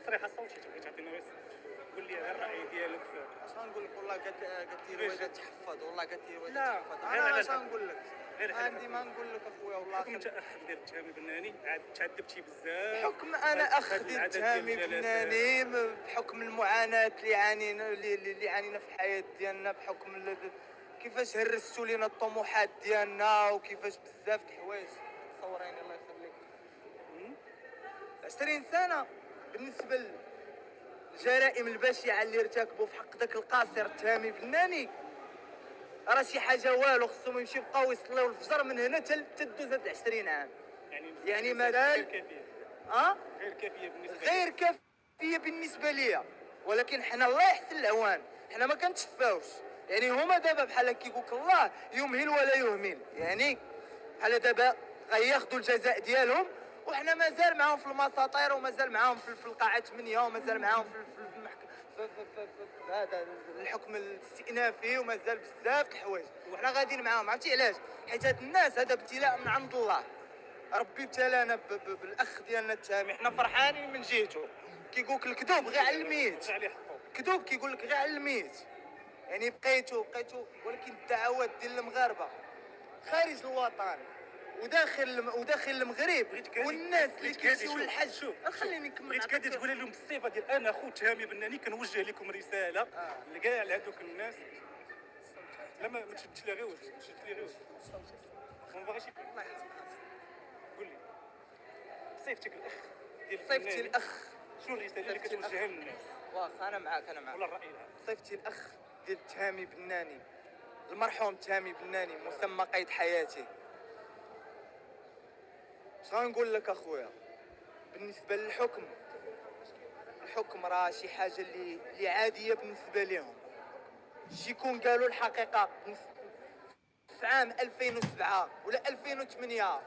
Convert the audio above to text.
تصريحه صوتيه تبغي تعطينا غير قول لي غير الراي ديالك في. اش غنقول لك؟ والله قالت لي رويده تحفظ، والله قالت لي رويده لا، تحفظ. غير على انا اش الحكم. غنقول لك؟ غير على عندي الحكم. ما نقول لك اخويا والله. حكم انت اخ ديال التهامي بناني عاد تعذبتي بزاف. بحكم انا اخ هاد ديال العدد تهامي ديال بناني، بحكم المعاناه اللي عانينا اللي عانينا في الحياه ديالنا، بحكم كيفاش هرستوا لينا الطموحات ديالنا، وكيفاش بزاف د الحوايج. صوريني الله يخليك. 20 سنه بالنسبه للجرائم البشعه اللي ارتكبوا في حق ذاك القاصر التهامي بناني راه شي حاجه والو. خصهم يمشيو يبقاو يصليو الفجر من هنا تدوز هاد 20 عام. يعني غير مازال كافيه. اه غير كافيه بالنسبه غير كافيه بالنسبه ليا، ولكن حنا الله يحسن العوان، حنا ما كنتشفاوش. يعني هما دابا بحال كيقول لك الله يمهل ولا يهمل، يعني بحال دابا غياخذوا الجزاء ديالهم، وحنا مازال معاهم في المساطير، ومازال معاهم في القاعه 8، ومازال معاهم في هذا الحكم الاستئنافي، ومازال بزاف د الحوايج وحنا غاديين معاهم. عرفتي علاش؟ حيت هاد الناس هذا ابتلاء من عند الله. ربي ابتلانا بالاخ ديالنا التهامي، حنا فرحانين من جهته. كيقولك الكذوب غير على الميت، كذوب كيقول لك غير على الميت. يعني بقيتو ولكن الدعوات ديال المغاربه خارج الوطن وداخل المغرب والناس اللي كيمشيو للحج. خليني نكمل. بغيت كادي تقول لهم بالصفه ديال انا اخو تهامي بناني كنوجه لكم رساله لكاع هذوك الناس. لا ما تشدش لي غير وجه، تشد لي غير وجه. ما باغيش الله يحفظك. قول لي صيفتك الاخ ديال صيفتي الاخ. شنو الرساله اللي كتوجهها للناس؟ واخا انا معاك ولا الراي العام؟ صيفتي الاخ ديال تهامي بناني، المرحوم تهامي بناني مسمى قيد حياتي. اش غنقول لك اخويا؟ بالنسبه للحكم، الحكم راه شي حاجه اللي عاديه بالنسبه لهم. شي يكون قالوا الحقيقه في عام 2007 ولا 2008